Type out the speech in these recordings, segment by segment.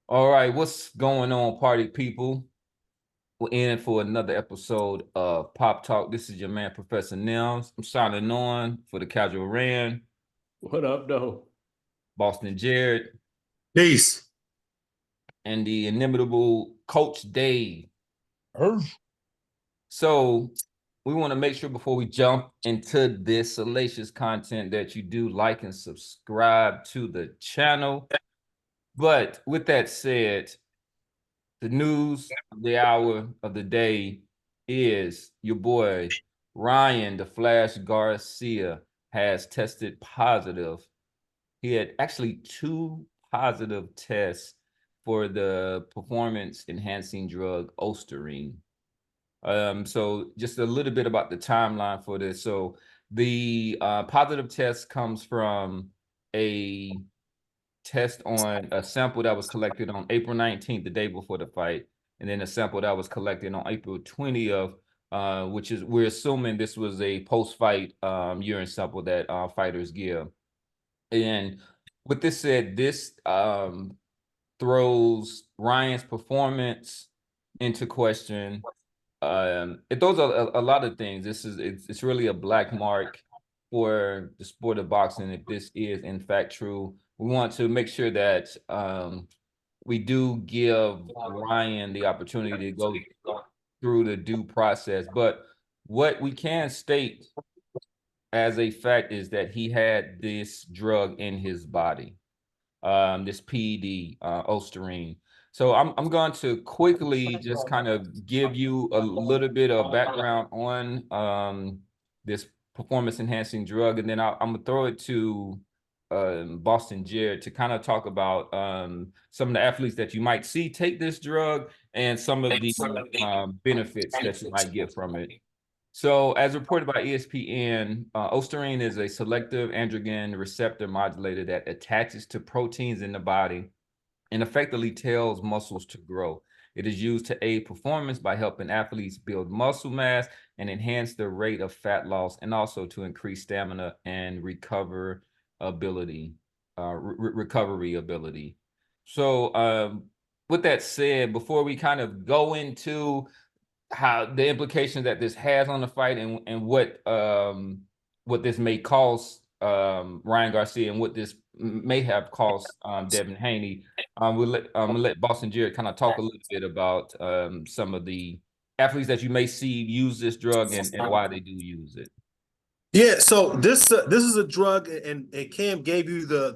All right, what's going on, party people? We're in for another episode of Pop Talk. This is your man, Professor Nims. I'm signing on for the Casual Rand, What up, though? Boston Jared, Peace. and the inimitable Coach Dave. Earth. So we want to make sure before we jump into this salacious content that you do like and subscribe to the channel. But with that said, the news of the hour of the day is your boy Ryan the Flash Garcia has tested positive. He had actually two positive tests for the performance enhancing drug ostarine. So just a little bit about the timeline for this. So the positive test comes from a test on a sample that was collected on April 19th, the day before the fight, and then a sample that was collected on April 20th, which is, we're assuming this was a post-fight urine sample that fighters give. And with this said, this throws Ryan's performance into question. It throws a lot of things. It's really a black mark for the sport of boxing if this is in fact true. We want to make sure that we do give Ryan the opportunity to go through the due process. But what we can state as a fact is that he had this drug in his body, this PED, ostarine. So I'm going to quickly just kind of give you a little bit of background on this performance enhancing drug, and then I'm gonna throw it to Boston Jared to kind of talk about some of the athletes that you might see take this drug and some of the benefits that you might get from it. So, as reported by ESPN, ostarine is a selective androgen receptor modulator that attaches to proteins in the body and effectively tells muscles to grow. It is used to aid performance by helping athletes build muscle mass and enhance the rate of fat loss, and also to increase stamina and recovery ability. So, with that said, before we kind of go into how the implications that this has on the fight, and what this may cost Ryan Garcia, and what this may have cost Devin Haney, I'm gonna let Boston Jared kind of talk a little bit about some of the athletes that you may see use this drug, and why they do use it. Yeah, so this is a drug, and Cam gave you the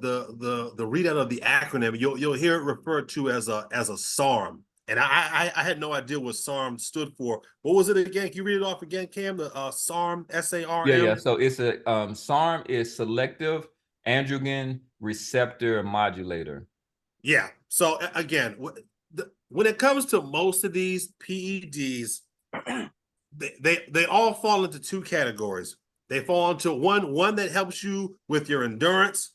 readout of the acronym. You'll hear it referred to as a SARM, and I had no idea what SARM stood for. What was it again? Can you read it off again, Cam? The SARM, SARM. Yeah. So it's a SARM is selective androgen receptor modulator. Yeah. So again, when it comes to most of these PEDs, they all fall into two categories. They fall into one that helps you with your endurance,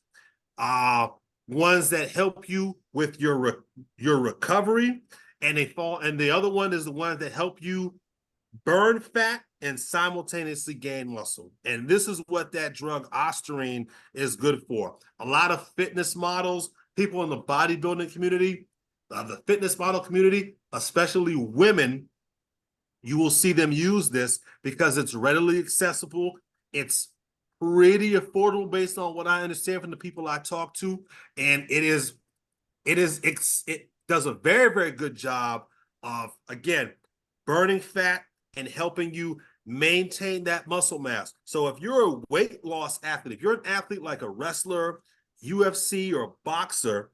ones that help you with your recovery, and the other one is the ones that help you burn fat and simultaneously gain muscle. And this is what that drug ostarine is good for. A lot of fitness models, people in the bodybuilding community, the fitness model community, especially women, you will see them use this because it's readily accessible. It's pretty affordable based on what I understand from the people I talk to. And it does a very, very good job of, again, burning fat and helping you maintain that muscle mass. So if you're a weight loss athlete, if you're an athlete like a wrestler, UFC, or a boxer,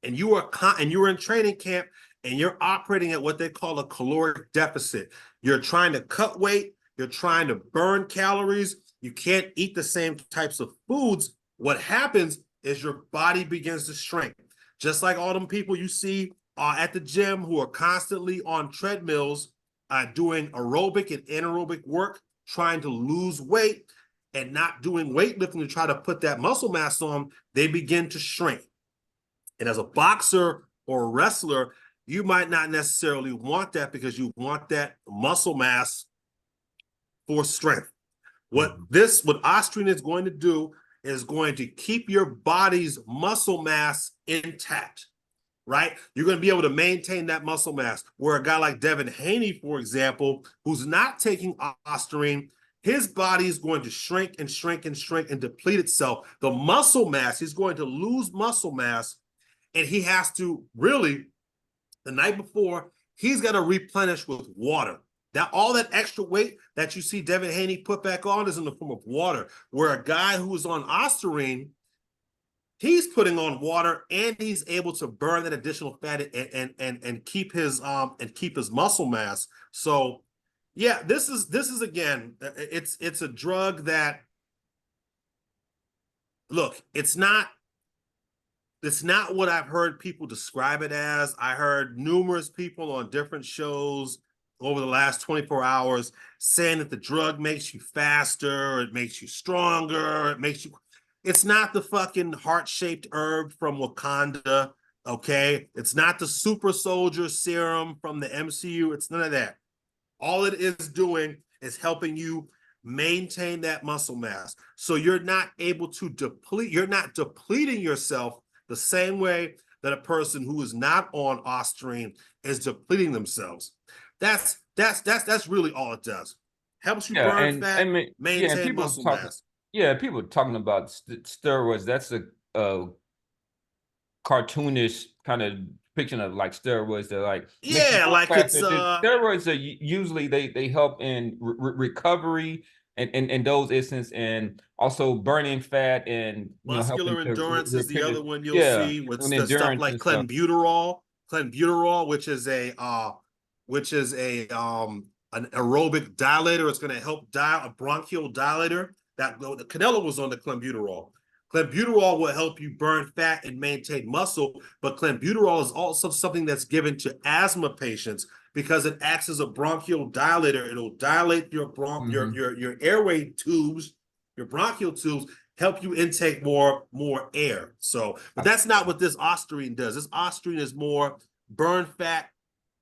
and you are in training camp and you're operating at what they call a caloric deficit, you're trying to cut weight, you're trying to burn calories, you can't eat the same types of foods, what happens is your body begins to shrink. Just like all them people you see at the gym who are constantly on treadmills, doing aerobic and anaerobic work, trying to lose weight and not doing weightlifting to try to put that muscle mass on, they begin to shrink. And as a boxer or a wrestler, you might not necessarily want that because you want that muscle mass for strength. What ostarine is going to do is going to keep your body's muscle mass intact, right? You're going to be able to maintain that muscle mass. Where a guy like Devin Haney, for example, who's not taking ostarine, his body is going to shrink and shrink and shrink and deplete itself. The muscle mass, he's going to lose muscle mass, and he has to really, the night before, he's got to replenish with water. That all that extra weight that you see Devin Haney put back on is in the form of water. Where a guy who is on ostarine, he's putting on water and he's able to burn that additional fat and keep his muscle mass. So yeah, this is again, it's a drug that, look, it's not what I've heard people describe it as. I heard numerous people on different shows over the last 24 hours saying that the drug makes you faster, it makes you stronger, it makes you. It's not the fucking heart-shaped herb from Wakanda, okay? It's not the super soldier serum from the MCU. It's none of that. All it is doing is helping you maintain that muscle mass. So you're not able to deplete, you're not depleting yourself the same way that a person who is not on ostarine is depleting themselves. That's really all it does. Helps you burn fat, maintain muscle mass. Yeah, people talking about steroids. That's a cartoonish kind of depiction of like steroids. They're like, yeah, like it's steroids are usually they help in recovery and those instances, and also burning fat and muscular endurance is the other one you'll see with the stuff like clenbuterol, which is an aerobic dilator. It's going to help a bronchial dilator. That the Canelo was on the clenbuterol. Clenbuterol will help you burn fat and maintain muscle, but clenbuterol is also something that's given to asthma patients because it acts as a bronchial dilator. It'll dilate your your airway tubes, your bronchial tubes, help you intake more air. So, but that's not what this ostarine does. This ostarine is more burn fat,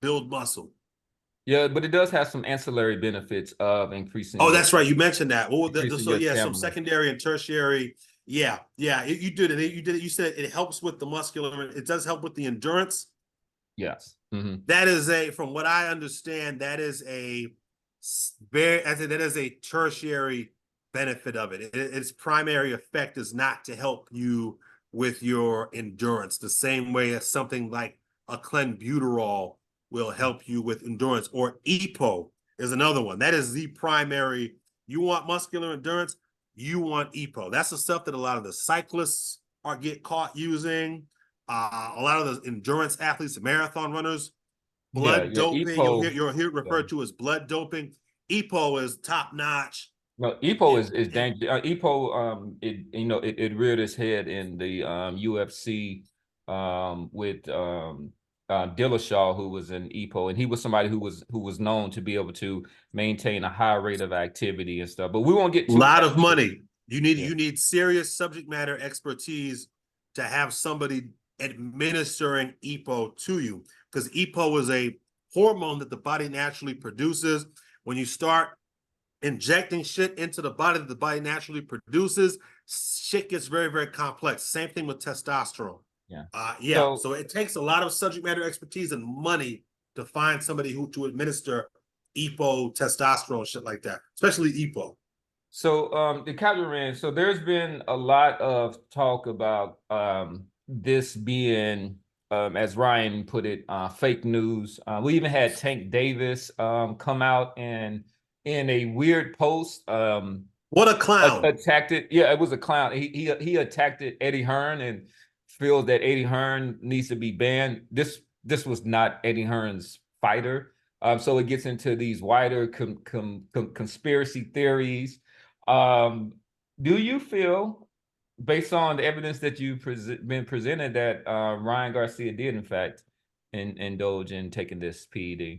build muscle. Yeah, but it does have some ancillary benefits of increasing. Oh, that's right. You mentioned that. Well, so yeah, some secondary and tertiary. Yeah, you did it. You did it. You said it helps with the muscular. It does help with the endurance. Yes. That is from what I understand, that is a tertiary benefit of it. Its primary effect is not to help you with your endurance the same way as something like a clenbuterol will help you with endurance, or EPO is another one. That is the primary. You want muscular endurance, you want EPO. That's the stuff that a lot of the cyclists get caught using. A lot of the endurance athletes, the marathon runners, blood doping. EPO, you'll hear it referred to as blood doping. EPO is top notch. No, EPO is dangerous. EPO, it reared its head in the UFC with Dillashaw, who was an EPO, and he was somebody who was known to be able to maintain a high rate of activity and stuff. But we won't get a lot of money. You need serious subject matter expertise to have somebody administering EPO to you, because EPO is a hormone that the body naturally produces. When you start injecting shit into the body that the body naturally produces, shit gets very, very complex. Same thing with testosterone. So it takes a lot of subject matter expertise and money to find somebody to administer EPO, testosterone, shit like that, especially EPO. So the Captain, so there's been a lot of talk about this being, as Ryan put it, fake news. We even had Tank Davis come out and in a weird post, what a clown, attacked it. Yeah, it was a clown. He attacked it, Eddie Hearn, and feels that Eddie Hearn needs to be banned. This was not Eddie Hearn's fighter. So it gets into these wider conspiracy theories. Do you feel, based on the evidence that you've been presented, that Ryan Garcia did in fact indulge in taking this PED?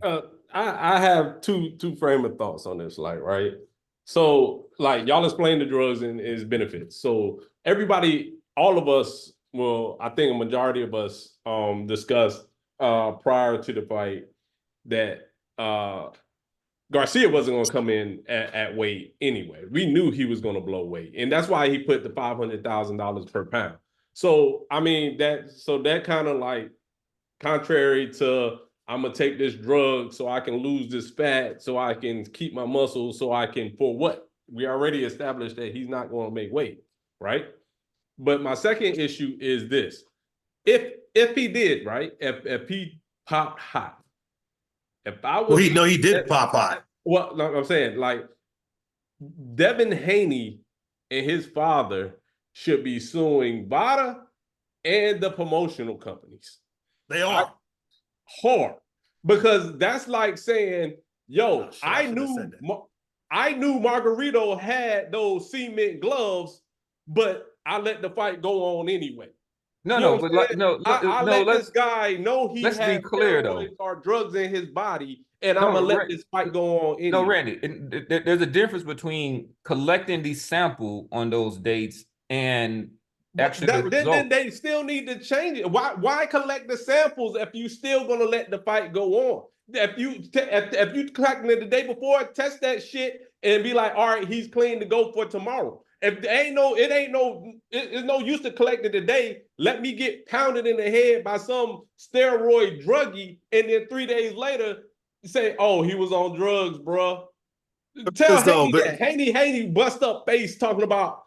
I have two frame of thoughts on this, right? So y'all explain the drugs and its benefits. So everybody, all of us, well, I think a majority of us discussed prior to the fight that Garcia wasn't going to come in at weight anyway. We knew he was going to blow weight, and that's why he put the $500,000 per pound. So I mean that kind of contrary to I'm gonna take this drug so I can lose this fat, so I can keep my muscles, so I can, for what? We already established that he's not going to make weight, right? But my second issue is this. If he did, right? If he popped hot, if I was he did pop hot. Well, no, I'm saying, like, Devin Haney and his father should be suing VADA and the promotional companies. They are. Hard. Because that's like saying, yo, I knew Margarito had those cement gloves, but I let the fight go on anyway. No, You know no, what but I'm no, I no, let this guy know he let's be had clear, though. or drugs in his body, and No, I'm gonna let this fight go on anyway. No, Randy, there's a difference between collecting the sample on those dates and actually then they still need to change it. Why collect the samples if you still gonna let the fight go on? If you collecting it the day before, test that shit and be like, all right, he's clean to go for tomorrow. If it's no use to collect it today. Let me get pounded in the head by some steroid druggie, and then 3 days later say, oh, he was on drugs, bro. Tell Haney that. Haney bust up face talking about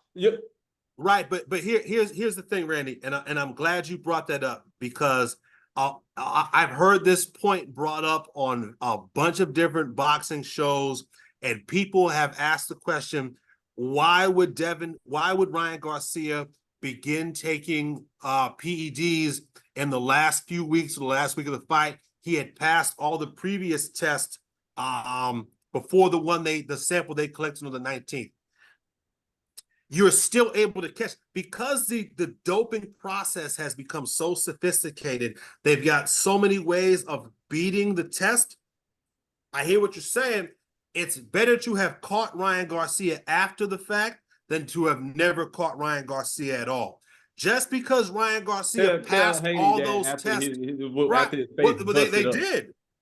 right. But here's the thing, Randy, and I'm glad you brought that up, because I've heard this point brought up on a bunch of different boxing shows, and people have asked the question, why would Ryan Garcia begin taking PEDs in the last few weeks, or the last week of the fight? He had passed all the previous tests before the sample they collected on the 19th. You're still able to catch, because the doping process has become so sophisticated. They've got so many ways of beating the test. I hear what you're saying. It's better to have caught Ryan Garcia after the fact than to have never caught Ryan Garcia at all. Just because Ryan Garcia passed all those tests,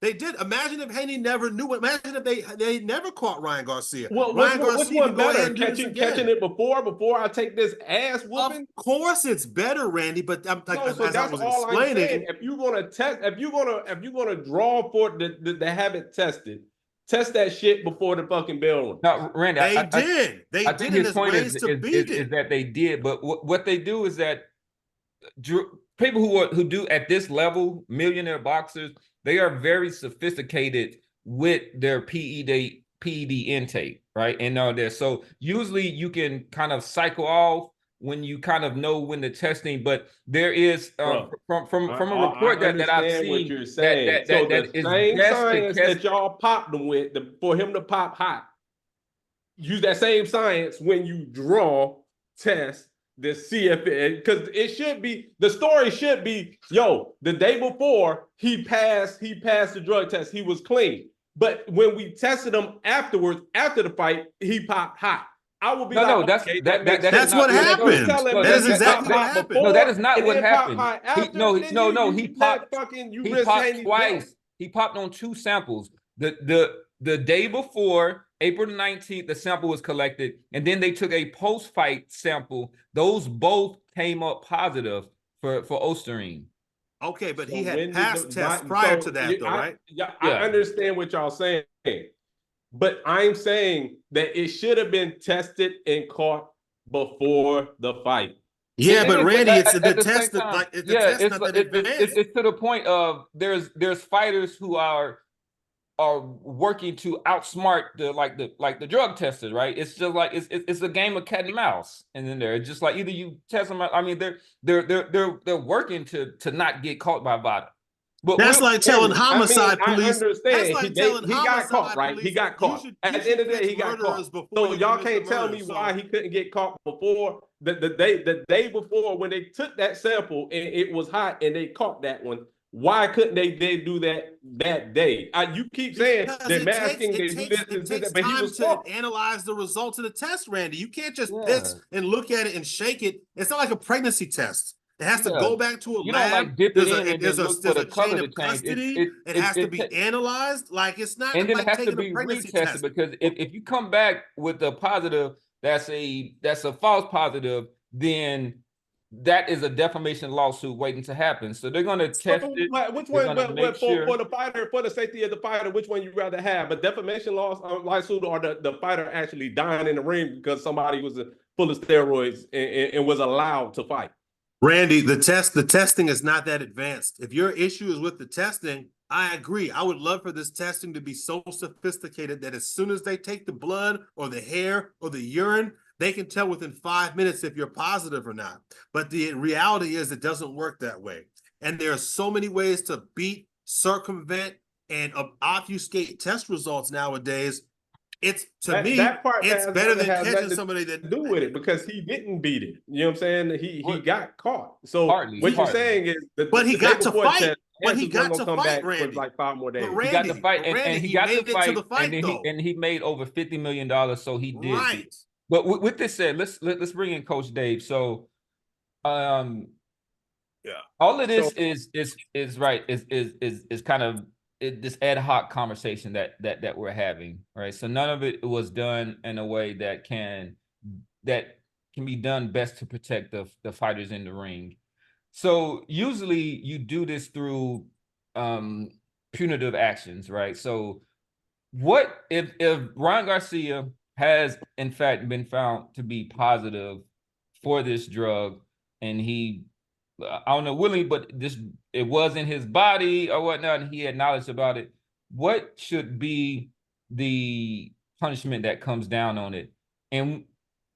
They did. Imagine if Haney never knew it. Imagine if they never caught Ryan Garcia. Well, Ryan which one better? Catching it before I take this ass whooping? Of course, it's better, Randy. But I'm saying. If you're gonna draw for the have it tested, test that shit before the fucking bell rings. No, Randy, they did. They did. His point is that they did, but what they do is that people who do at this level, millionaire boxers, they are very sophisticated with their PED intake, right? And so usually you can kind of cycle off when you kind of know when the testing, but there is from a report that I've seen what you're saying. The same science that y'all popped them with for him to pop hot. Use that same science when you draw, test, the see if because it should be, the story should be, yo, the day before he passed the drug test, he was clean. But when we tested him afterwards, after the fight, he popped hot. I will be that's what happened. That is exactly what happened. No, that is not what happened. He popped twice. He popped on 2 samples. The day before, April 19th, the sample was collected, and then they took a post-fight sample. Those both came up positive for isostarine. Okay, but he had passed tests prior to that, though, right? I understand what y'all saying, but I'm saying that it should have been tested and caught before the fight. Yeah, but Randy, it's the test it's to the point of there's fighters who are working to outsmart the drug testers, right? It's just like it's a game of cat and mouse, and then they're just like, either you test them. I mean, they're working to not get caught by VADA. But that's like telling homicide police. I understand. He got caught, right? He got caught. At the end of the day, he got caught. So y'all can't tell me why he couldn't get caught before the day before, when they took that sample and it was hot and they caught that one. Why couldn't they do that day? You keep saying they're masking. It takes time to analyze the results of the test, Randy. You can't just piss and look at it and shake it. It's not like a pregnancy test. It has to go back to a lab. There's a chain of custody. It has to be analyzed. Like, it's not. And then it has to be retested, because if you come back with a positive, that's a false positive, then that is a defamation lawsuit waiting to happen. So they're going to test it. Which They're one, going to make sure for the fighter, for the safety of the fighter, which one you rather have? A defamation lawsuit, or the fighter actually dying in the ring because somebody was full of steroids and was allowed to fight? Randy, the testing is not that advanced. If your issue is with the testing, I agree. I would love for this testing to be so sophisticated that as soon as they take the blood or the hair or the urine, they can tell within 5 minutes if you're positive or not. But the reality is it doesn't work that way. And there are so many ways to beat, circumvent, and obfuscate test results nowadays. It's that part it's better than catching somebody that do with it, because he didn't beat it. You know what I'm saying? He got caught. So partly, what you're saying is but he got to fight. But he got to fight, Randy. For like 5 more days. Randy, he got to fight, and he got to fight, and he made over $50 million. So he did. Right. But with this said, let's bring in Coach Dave. So, yeah, all of this is right. Is kind of this ad hoc conversation that we're having, right? So none of it was done in a way that can be done best to protect the fighters in the ring. So usually you do this through punitive actions, right? So what if Ryan Garcia has in fact been found to be positive for this drug, and he, I don't know, willingly, but it was in his body or whatnot, and he had knowledge about it. What should be the punishment that comes down on it? And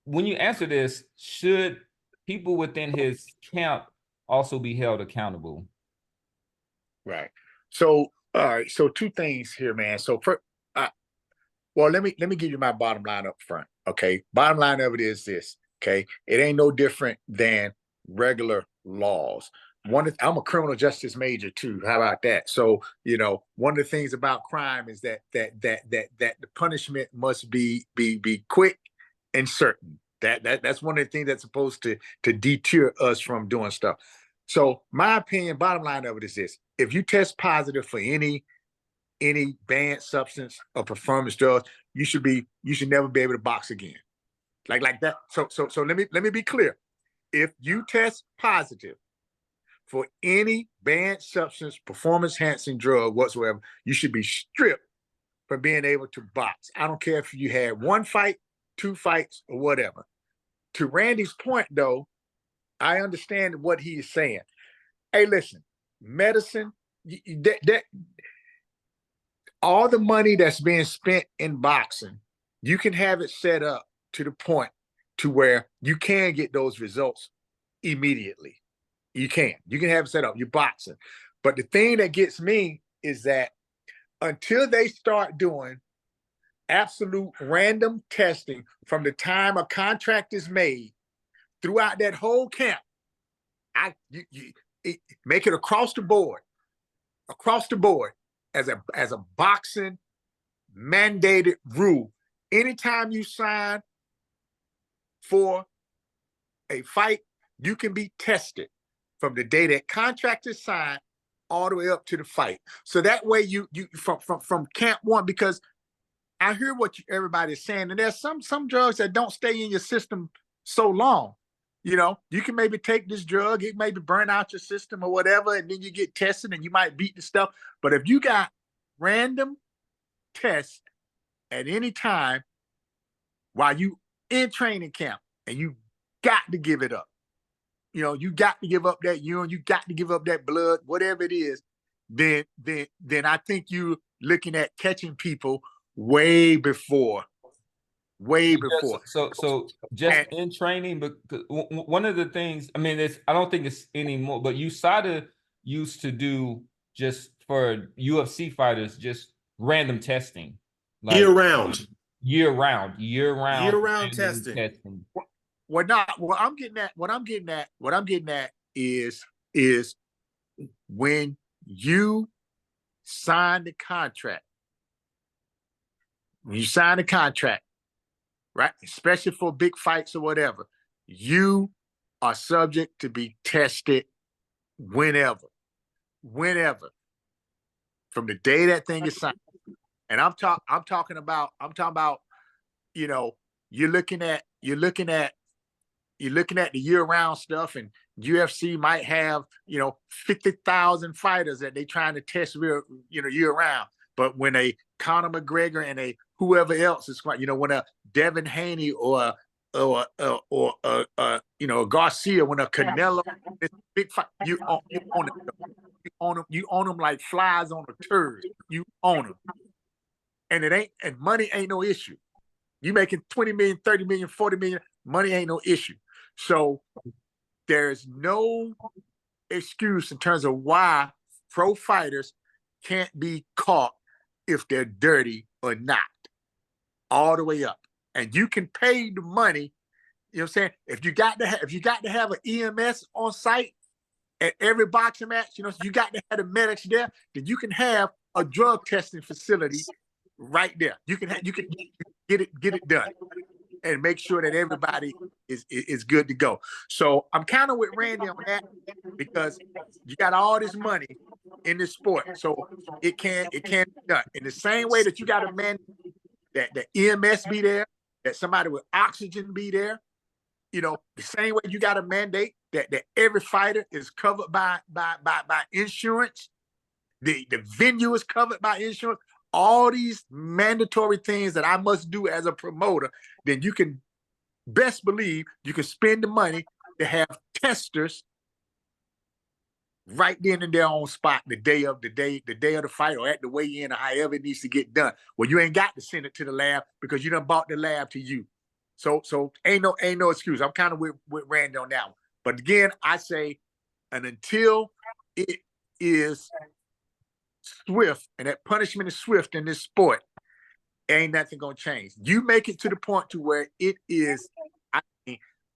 when you answer this, should people within his camp also be held accountable? Right. So, all right. So 2 things here, man. So well, let me give you my bottom line up front. Okay. Bottom line of it is this. Okay. It ain't no different than regular laws. I'm a criminal justice major too. How about that? So, you know, one of the things about crime is that the punishment must be quick and certain. That's one of the things that's supposed to deter us from doing stuff. So my opinion, bottom line of it is this: if you test positive for any banned substance or performance drug, you should never be able to box again. Like that. So let me be clear. If you test positive for any banned substance, performance enhancing drug whatsoever, you should be stripped from being able to box. I don't care if you had 1 fight, 2 fights, or whatever. To Randy's point, though, I understand what he is saying. Hey, listen, medicine, all the money that's being spent in boxing, you can have it set up to the point to where you can get those results immediately. You can have it set up. You're boxing. But the thing that gets me is that until they start doing absolute random testing from the time a contract is made throughout that whole camp, make it across the board as a boxing mandated rule. Anytime you sign for a fight, you can be tested from the day that contract is signed all the way up to the fight. So that way you from camp 1, because I hear what everybody's saying, and there's some drugs that don't stay in your system so long. You know, you can maybe take this drug, it maybe burn out your system or whatever, and then you get tested and you might beat the stuff. But if you got random tests at any time while you in training camp, and you got to give it up, you know, you got to give up that urine, you got to give up that blood, whatever it is, then I think you're looking at catching people way before. So just in training, but one of the things, I mean, I don't think it's anymore, but USADA used to do, just for UFC fighters, just random testing, like year round testing. What I'm getting at is when you sign the contract, right? Especially for big fights or whatever, you are subject to be tested whenever, from the day that thing is signed. And I'm talking about, you know, you're looking at you're looking at the year-round stuff, and UFC might have, 50,000 fighters that they trying to test year-round. But when a Conor McGregor and a whoever else is, when a Devin Haney or Garcia, when a Canelo, this big fight, you own it. You own them like flies on a turd. You own them, and money ain't no issue. You making 20 million, 30 million, 40 million, money ain't no issue. So there's no excuse in terms of why pro fighters can't be caught if they're dirty or not, all the way up. And you can pay the money, you know what I'm saying? If you got to have an EMS on site at every boxing match, you got to have the medics there, then you can have a drug testing facility right there. You can get it done and make sure that everybody is good to go. So I'm kind of with Randy on that, because you got all this money in this sport, so it can be done in the same way that you got to man that the EMS be there, that somebody with oxygen be there. The same way you got to mandate that every fighter is covered by insurance. The venue is covered by insurance. All these mandatory things that I must do as a promoter, then you can best believe you can spend the money to have testers right then and there on spot the day of the fight, or at the weigh-in, or however it needs to get done. Well, you ain't got to send it to the lab because you done bought the lab to you. So ain't no excuse. I'm kind of with Randy on that one. But again, I say, and until it is swift, and that punishment is swift in this sport, ain't nothing gonna change. You make it to the point to where it is,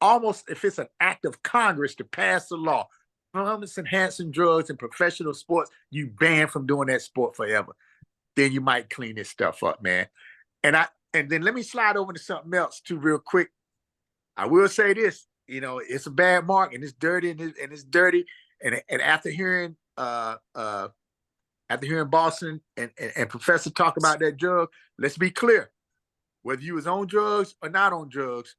almost, if it's an act of Congress to pass the law, performance-enhancing drugs in professional sports, you ban from doing that sport forever. Then you might clean this stuff up, man. And then let me slide over to something else too, real quick. I will say this, it's a bad mark, and it's dirty, and it's dirty. And after hearing Boston and Professor talk about that drug, let's be clear. Whether you was on drugs or not on drugs,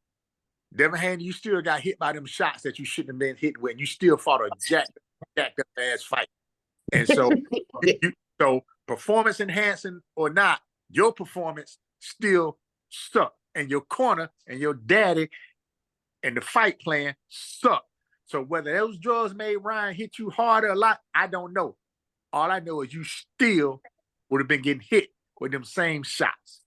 Devin Haney, you still got hit by them shots that you shouldn't have been hit with, and you still fought a jacked up ass fight. And so, so performance enhancing or not, your performance still sucked, and your corner and your daddy and the fight plan sucked. So whether those drugs made Ryan hit you harder a lot, I don't know. All I know is you still would have been getting hit with them same shots.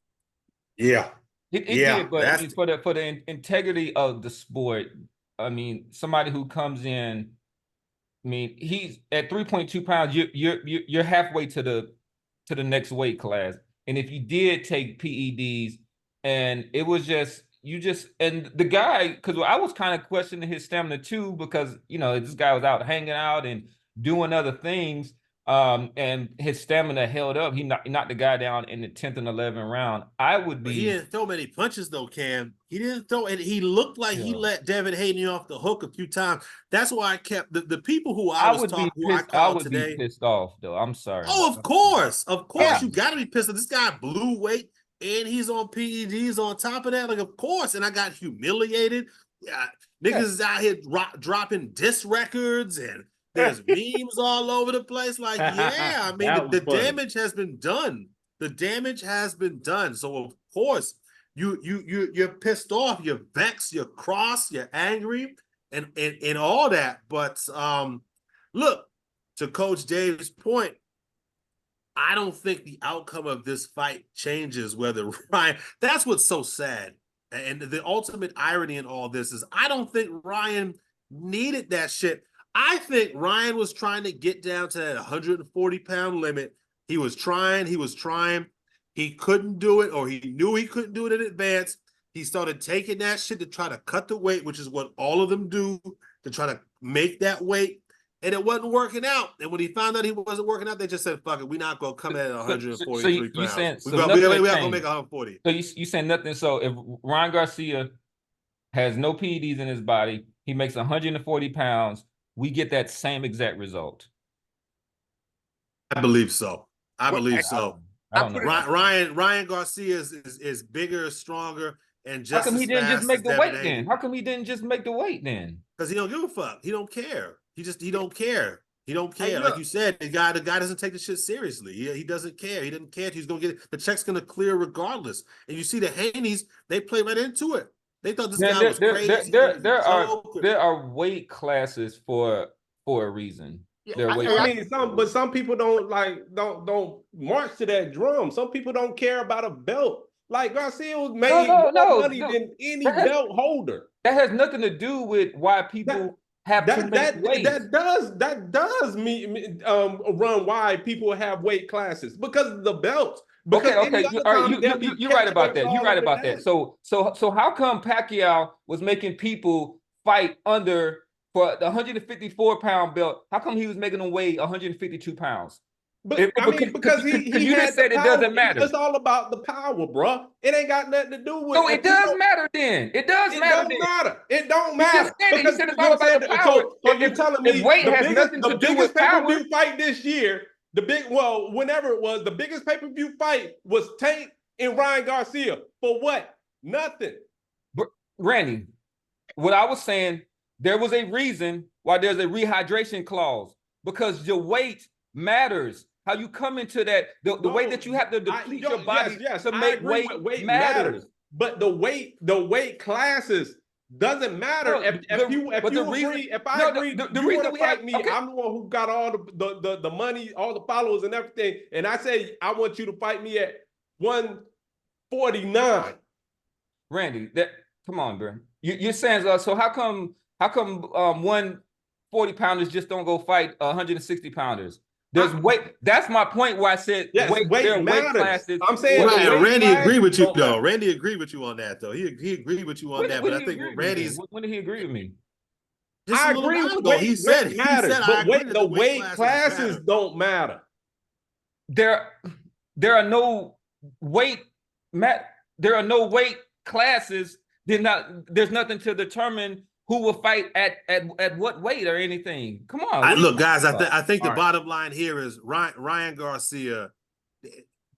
Yeah. It did, but I mean, for the integrity of the sport, I mean, somebody who comes in, I mean, he's at 3.2 pounds. You're halfway to the next weight class, and if you did take PEDs, and it was and the guy, because I was kind of questioning his stamina too, because this guy was out hanging out and doing other things. And his stamina held up. He knocked the guy down in the 10th and 11th round. But he didn't throw many punches though, Cam. He didn't throw, and he looked like he let Devin Haney off the hook a few times. That's why I kept the people who I was talking, who I called today. Be pissed off though. I'm sorry. Oh, of course, you got to be pissed off. This guy blew weight, and he's on PEDs on top of that. Like, of course, and I got humiliated. Niggas is out here dropping diss records, and there's memes all over the place. Like, yeah, I mean, the damage has been done. The damage has been done. So of course, you're pissed off, you're vexed, you're cross, you're angry, and all that. But look, to Coach Dave's point, I don't think the outcome of this fight changes whether Ryan. That's what's so sad. And the ultimate irony in all this is I don't think Ryan needed that shit. I think Ryan was trying to get down to that 140-pound limit. He was trying. He couldn't do it, or he knew he couldn't do it in advance. He started taking that shit to try to cut the weight, which is what all of them do, to try to make that weight. And it wasn't working out. And when he found out he wasn't working out, they just said, fuck it, we're not going to come in at 143 pounds. We're not going to make 140. So you saying nothing. So if Ryan Garcia has no PEDs in his body, he makes 140 pounds, we get that same exact result. I believe so. I don't know. Ryan Ryan Garcia is bigger, stronger. and How just come he as didn't just fast make as the Devin weight Haney. then? How come he didn't just make the weight then? Because he don't give a fuck. He don't care. He don't care. He don't care. Hey, Like look. you said, the guy doesn't take the shit seriously. He doesn't care. He didn't care if he's gonna get it. The check's gonna clear regardless. And you see the Haneys, they play right into it. They thought this guy was crazy. There are weight classes for a reason. Yeah, There are weight I classes. mean, some people don't march to that drum. Some people don't care about a belt. Like Garcia was made more money than any belt holder. That has nothing to do with why people have to make weight. That does run why people have weight classes because of the belts. Because Okay. You're right about that. You're right about that. So how come Pacquiao was making people fight under for the 154-pound belt? How come he was making them weigh 152 pounds? But because he you just said it doesn't matter. It's all about the power, bro. It ain't got nothing to do with. So it does matter then. It does matter. It don't matter. He said it's all about the power. So you're telling me if weight has nothing to do with power. The biggest pay-per-view fight this year, whenever it was, the biggest pay-per-view fight was Tank and Ryan Garcia. For what? Nothing. But Randy, what I was saying, there was a reason why there's a rehydration clause, because your weight matters. How you come into that, the way that you have to deplete your body to make weight matters. But the weight classes doesn't matter. If you agree, you want to fight me, I'm the one who got all the money, all the followers and everything. And I say, I want you to fight me at 149. Randy, come on, bro. You're saying, so how come 140-pounders just don't go fight 160-pounders? There's weight. That's my point where I said weight classes. I'm saying Randy agreed with you though. Randy agreed with you on that though. He agreed with you on that. But I think Randy's. When did he agree with me? I agree with weight. He said matters, but the weight classes don't matter. There are no weight classes. There's nothing to determine who will fight at what weight or anything. Come on. Look, guys, I think the bottom line here is Ryan Garcia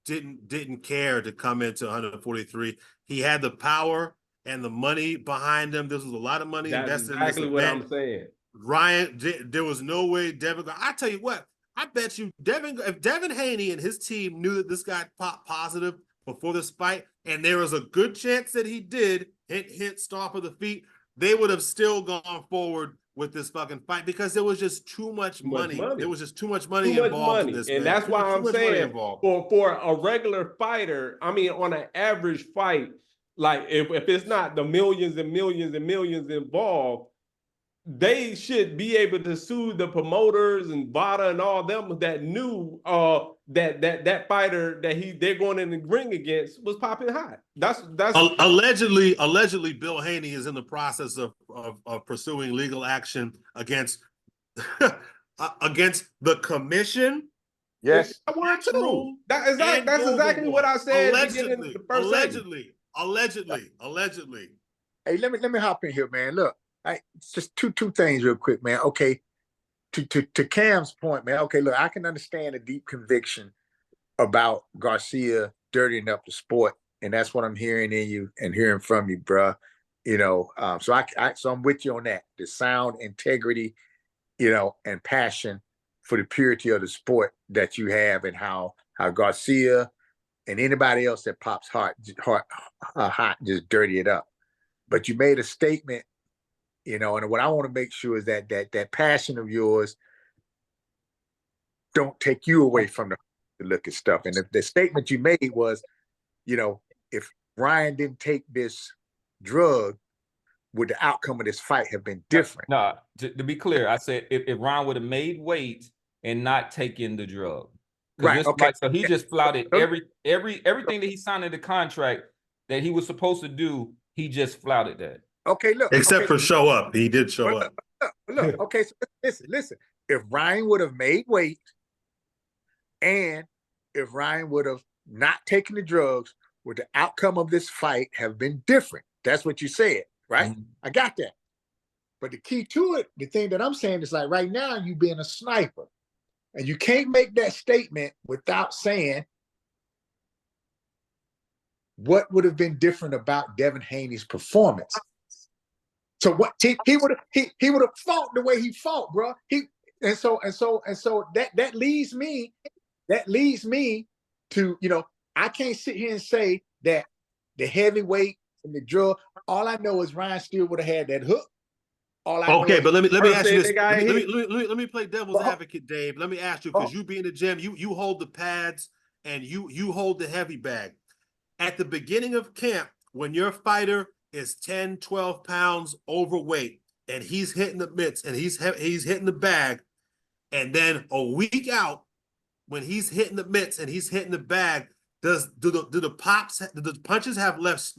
didn't care to come into 143. He had the power and the money behind him. This was a lot of money invested in this event. What I'm saying. Ryan, there was no way Devin. I tell you what, I bet you if Devin Haney and his team knew that this guy popped positive before this fight, and there was a good chance that he did hit stomp of the feet, they would have still gone forward with this fucking fight because there was just too much money. There was just too much money involved in this. And that's why I'm saying for a regular fighter, I mean, on an average fight, like if it's not the millions and millions and millions involved, they should be able to sue the promoters and Vada and all them that knew that fighter that they're going in the ring against was popping hot. That's allegedly Bill Haney is in the process of pursuing legal action against against the commission. Yes, I want to. That's exactly what I said. Allegedly. Hey, let me hop in here, man. Look, just two things real quick, man. Okay, to Cam's point, man. Okay, look, I can understand a deep conviction about Garcia dirtying up the sport, and that's what I'm hearing in you and hearing from you, bruh. You know, so I'm with you on that. The sound integrity, you know, and passion for the purity of the sport that you have, and how Garcia and anybody else that pops hot just dirty it up. But you made a statement, you know, and what I want to make sure is that passion of yours don't take you away from the look at stuff. And the statement you made was, you know, if Ryan didn't take this drug, would the outcome of this fight have been different? No, to be clear, I said if Ryan would have made weight and not taken the drug. Right. Okay. So he just flouted everything that he signed in the contract that he was supposed to do. He just flouted that. Okay, look. Except for show up. He did show up. Look, okay, so listen. If Ryan would have made weight and if Ryan would have not taken the drugs, would the outcome of this fight have been different? That's what you said, right? Mm-hmm. I got that. But the key to it, the thing that I'm saying is like right now you being a sniper. And you can't make that statement without saying what would have been different about Devin Haney's performance? So what he would have fought the way he fought, bro. So that leads me to, you know, I can't sit here and say that the heavyweight and the drug. All I know is Ryan still would have had that hook. All I know Okay, is but let me ask you this. the guy Let me play devil's advocate, Dave. Let me ask you, because you be in the gym, you hold the pads and you hold the heavy bag. At the beginning of camp, when your fighter is 10, 12 pounds overweight and he's hitting the mitts and he's hitting the bag, and then a week out, when he's hitting the mitts and he's hitting the bag, do the punches have less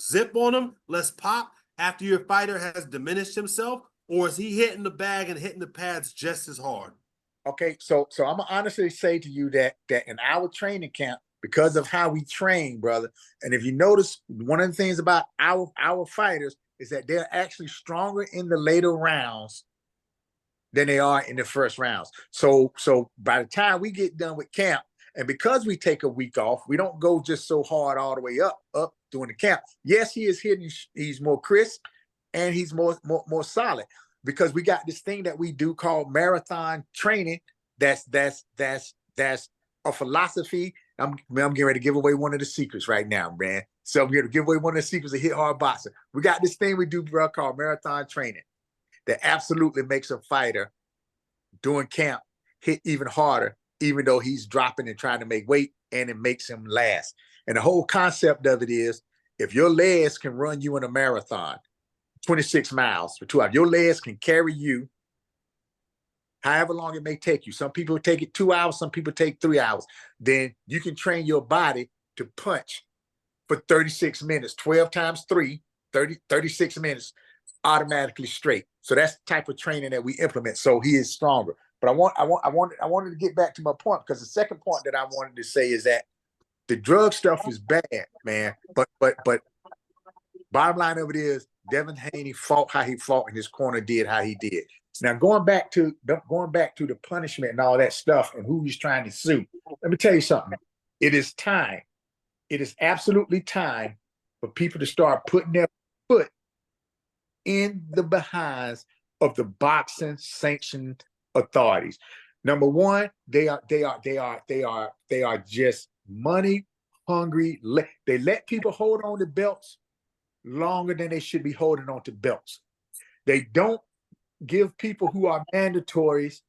zip on them, less pop after your fighter has diminished himself, or is he hitting the bag and hitting the pads just as hard? Okay, so I'm gonna honestly say to you that in our training camp, because of how we train, brother, and if you notice, one of the things about our fighters is that they're actually stronger in the later rounds than they are in the first rounds. So by the time we get done with camp, and because we take a week off, we don't go just so hard all the way up during the camp. Yes, he is hitting, he's more crisp and he's more solid, because we got this thing that we do called marathon training. That's a philosophy. I'm getting ready to give away one of the secrets right now, man. So I'm going to give away one of the secrets of hit hard boxing. We got this thing we do, bro, called marathon training that absolutely makes a fighter during camp hit even harder, even though he's dropping and trying to make weight, and it makes him last. And the whole concept of it is, if your legs can run you in a marathon, 26 miles for 2 hours, your legs can carry you however long it may take you. Some people take it 2 hours, some people take 3 hours. Then you can train your body to punch for 36 minutes, 12 times 3, 36 minutes automatically straight. So that's the type of training that we implement. So he is stronger. But I wanted to get back to my point, because the second point that I wanted to say is that the drug stuff is bad, man. But bottom line of it is, Devin Haney fought how he fought, and his corner did how he did. Now, going back to the punishment and all that stuff and who he's trying to sue, let me tell you something. It is time. It is absolutely time for people to start putting their foot in the behinds of the boxing sanctioned authorities. Number one, they are just money hungry. They let people hold on to belts longer than they should be holding on to belts. They don't give people who are mandatories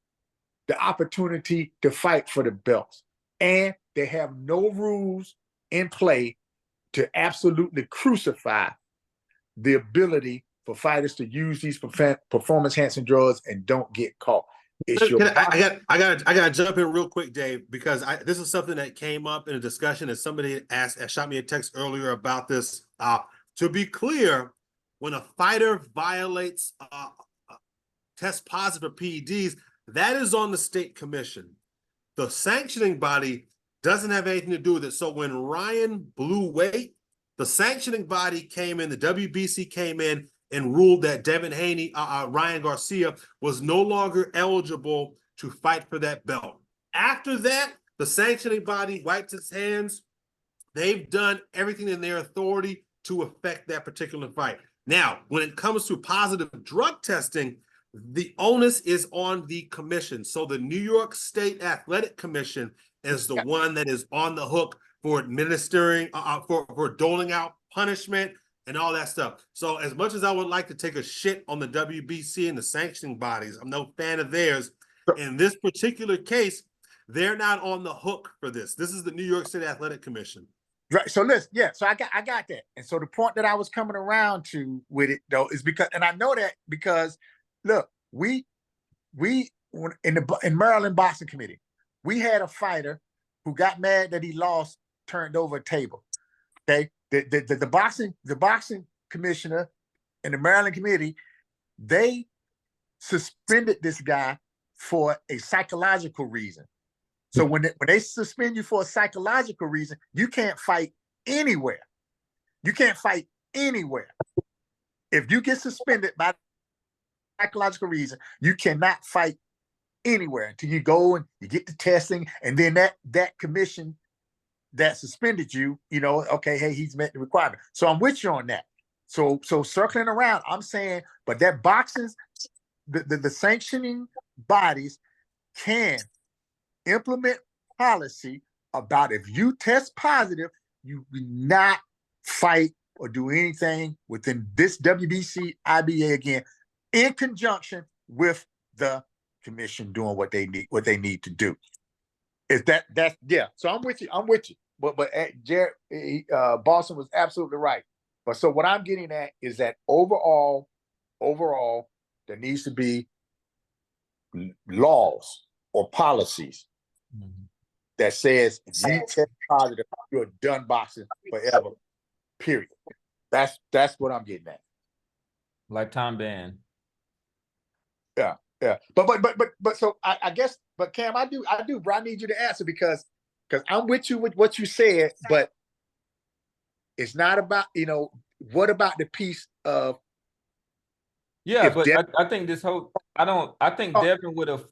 the opportunity to fight for the belts. And they have no rules in play to absolutely crucify the ability for fighters to use these performance-enhancing drugs and don't get caught. I gotta jump in real quick, Dave, because this is something that came up in a discussion, and somebody shot me a text earlier about this. To be clear, when a fighter violates test positive for PEDs, that is on the state commission. The sanctioning body doesn't have anything to do with it. So when Ryan blew weight, the sanctioning body came in, the WBC came in and ruled that Devin Haney, Ryan Garcia, was no longer eligible to fight for that belt. After that, the sanctioning body wiped its hands. They've done everything in their authority to affect that particular fight. Now, when it comes to positive drug testing, the onus is on the commission. So the New York State Athletic Commission is the one that is on the hook for administering, for doling out punishment and all that stuff. So as much as I would like to take a shit on the WBC and the sanctioning bodies, I'm no fan of theirs. In this particular case, they're not on the hook for this. This is the New York State Athletic Commission. Right. So listen, yeah. So I got that. And so the point that I was coming around to with it though is because, and I know that because, look, we in Maryland Boxing Committee, we had a fighter who got mad that he lost, turned over a table. Okay, the boxing commissioner and the Maryland committee, they suspended this guy for a psychological reason. So when they suspend you for a psychological reason, you can't fight anywhere. You can't fight anywhere. If you get suspended by psychological reason, you cannot fight anywhere until you go and you get the testing, and then that commission that suspended you, okay, hey, he's met the requirement. So I'm with you on that. So circling around, I'm saying, but that boxing, the sanctioning bodies can implement policy about if you test positive, you will not fight or do anything within this WBC IBA again, in conjunction with the commission doing what they need to do. Is that's yeah? So I'm with you. But Jared, Boston was absolutely right. But so what I'm getting at is that overall, there needs to be laws or policies that says if you test positive, you're done boxing forever. Period. That's what I'm getting at. Lifetime ban. Yeah. But so I guess, but Cam, I do, bro. I need you to answer because I'm with you with what you said, but it's not about, what about the piece of but I think this whole I think Devin would have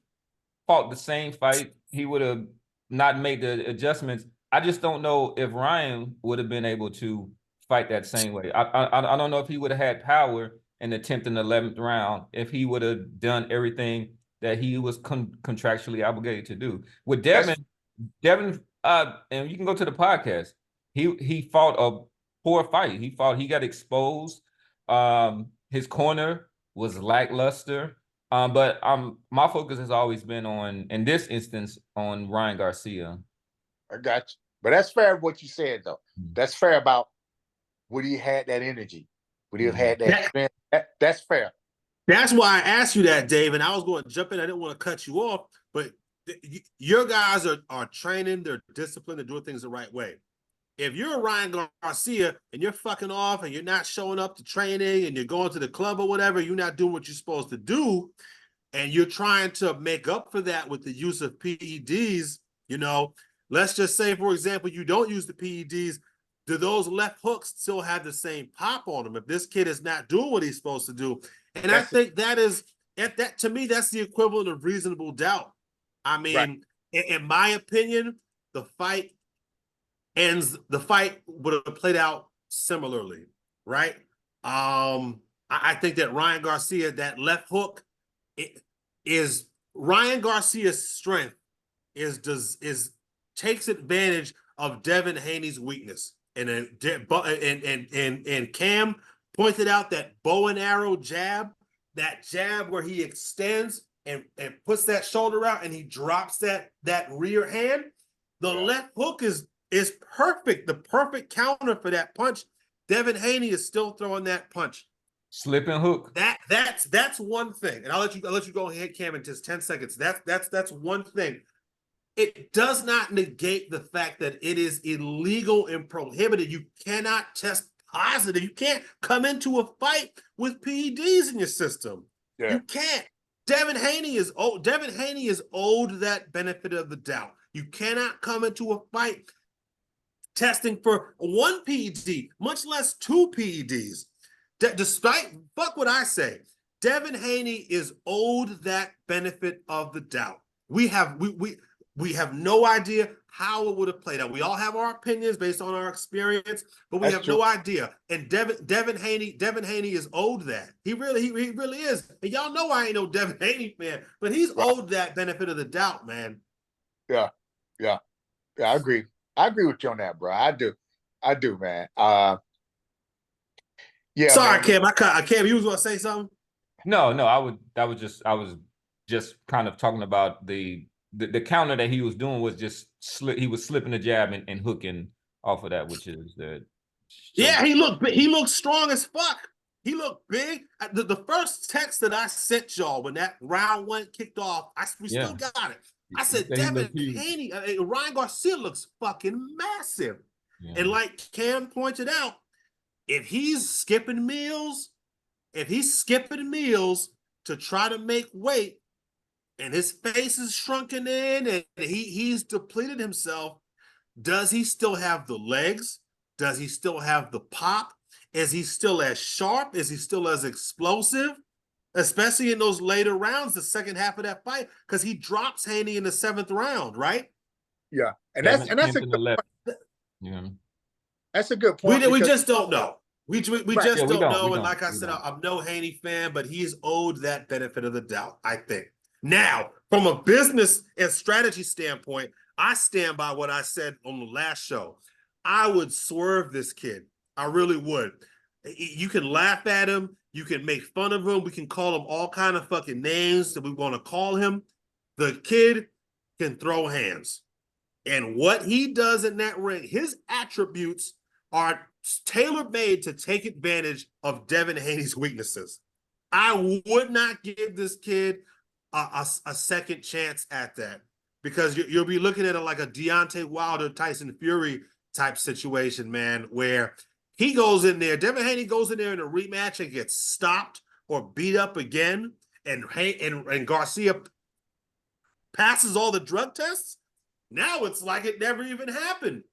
fought the same fight. He would have not made the adjustments. I just don't know if Ryan would have been able to fight that same way. I don't know if he would have had power in the 10th and 11th round if he would have done everything that he was contractually obligated to do. With Devin, and you can go to the podcast. He fought a poor fight. He got exposed. His corner was lackluster. But my focus has always been on, in this instance, on Ryan Garcia. I got you. But that's fair what you said, though. That's fair about would he had that energy? Would he have had that? That's fair. That's why I asked you that, Dave, and I was going to jump in. I didn't want to cut you off, but your guys are training, they're disciplined, they're doing things the right way. If you're Ryan Garcia and you're fucking off and you're not showing up to training and you're going to the club or whatever, you're not doing what you're supposed to do, and you're trying to make up for that with the use of PEDs, let's just say, for example, you don't use the PEDs, do those left hooks still have the same pop on them if this kid is not doing what he's supposed to do? And I think that to me, that's the equivalent of reasonable doubt. I mean, in my opinion, the fight would have played out similarly, right? I think that Ryan Garcia, that left hook, is Ryan Garcia's strength is takes advantage of Devin Haney's weakness. And Cam pointed out that bow and arrow jab, that jab where he extends and puts that shoulder out and he drops that rear hand. The left hook is perfect, the perfect counter for that punch. Devin Haney is still throwing that punch. Slipping hook. That's one thing. And I'll let you go ahead, Cam, in just 10 seconds. That's one thing. It does not negate the fact that it is illegal and prohibited. You cannot test positive. You can't come into a fight with PEDs in your system. Yeah. You can't. Devin Haney is owed that benefit of the doubt. You cannot come into a fight testing for one PED, much less two PEDs. Despite, fuck what I say, Devin Haney is owed that benefit of the doubt. We have no idea how it would have played out. We all have our opinions based on our experience, but we have no idea. And Devin Haney is owed that. He really is. And y'all know I ain't no Devin Haney fan, but he's owed that benefit of the doubt, man. Yeah, I agree. I agree with you on that, bro. I do, man. Yeah. Sorry, man. Cam, you was gonna say something? No, I was just kind of talking about the counter that he was doing was just he was slipping the jab and hooking off of that, which is the. Yeah, he looked strong as fuck. He looked big. The first text that I sent y'all when that round one kicked off, we still got it. I said, Devin Haney, Ryan Garcia looks fucking massive. Yeah. And like Cam pointed out, if he's skipping meals to try to make weight, and his face is shrunken in and he's depleted himself, does he still have the legs? Does he still have the pop? Is he still as sharp? Is he still as explosive? Especially in those later rounds, the second half of that fight, because he drops Haney in the 7th round, right? Yeah, and that's a good point. Yeah. That's a good point. We because- just don't know. We Right. just Yeah, we don't don't, know. we And don't, like I we said, don't. I'm no Haney fan, but he's owed that benefit of the doubt, I think. Now, from a business and strategy standpoint, I stand by what I said on the last show. I would swerve this kid. I really would. You can laugh at him. You can make fun of him. We can call him all kind of fucking names that we want to call him. The kid can throw hands. And what he does in that ring, his attributes are tailor-made to take advantage of Devin Haney's weaknesses. I would not give this kid a second chance at that, because you'll be looking at it like a Deontay Wilder, Tyson Fury type situation, man, where he goes in there, Devin Haney goes in there in a rematch and gets stopped or beat up again, and Garcia passes all the drug tests. Now it's like it never even happened.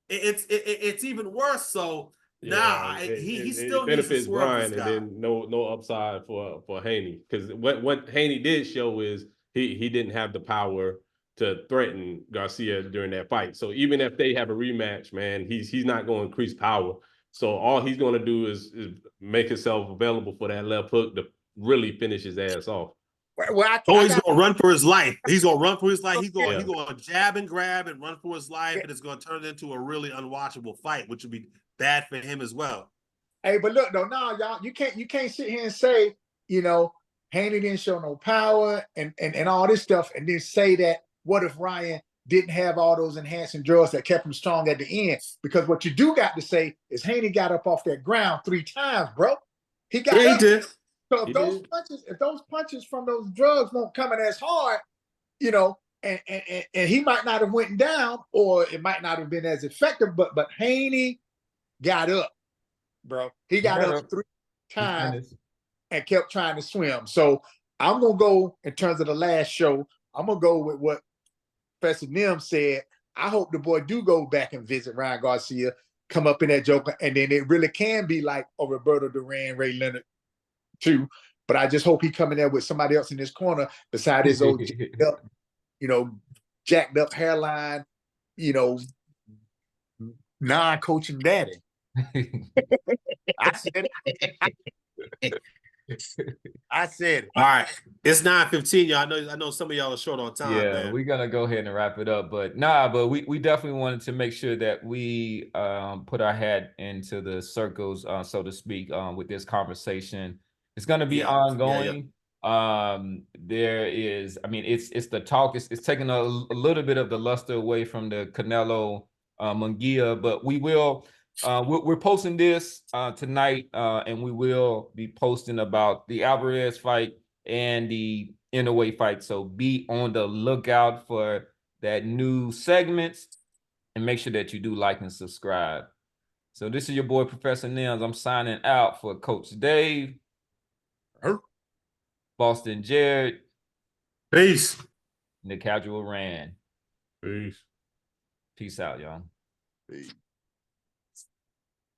It's even worse. So he still needs to benefits swerve Brian, this and guy. then no upside for Haney, because what Haney did show is he didn't have the power to threaten Garcia during that fight. So even if they have a rematch, man, he's not going to increase power. So all he's going to do is make himself available for that left hook to really finish his ass off. Well, He's going to run for his life. He's going to run for his life. He's going Yeah. to jab and grab and run for his life, and it's going to turn it into a really unwatchable fight, which would be bad for him as well. Hey, but look, no, y'all, you can't sit here and say, Haney didn't show no power and all this stuff, and then say that what if Ryan didn't have all those enhancing drugs that kept him strong at the end? Because what you do got to say is Haney got up off that ground 3 times, bro. He got up. He did. So if those punches from those drugs won't come in as hard, and he might not have went down, or it might not have been as effective, but Haney got up, bro. He got up 3 times and kept trying to swim. So I'm gonna go, in terms of the last show, I'm gonna go with what Professor Nim said. I hope the boy do go back and visit Ryan Garcia, come up in that Joker, and then it really can be like a Roberto Duran, Ray Leonard too. But I just hope he come in there with somebody else in his corner beside his old jacked up hairline, non-coaching daddy. I said it. I said it. All right. It's 9:15, y'all. I know some of y'all are short on time. Yeah, man. we're gonna go ahead and wrap it up. But we definitely wanted to make sure that we put our hat into the circles, so to speak, with this conversation. It's gonna be ongoing. There is, it's the talk, it's taking a little bit of the luster away from the Canelo Munguia, but we're posting this tonight, and we will be posting about the Alvarez fight and the Inouye fight. So be on the lookout for that new segments, and make sure that you do like and subscribe. So this is your boy Professor Nims. I'm signing out for Coach Dave, Boston Jared, Peace. and the Casual Rand. Peace. Peace out, y'all. Peace.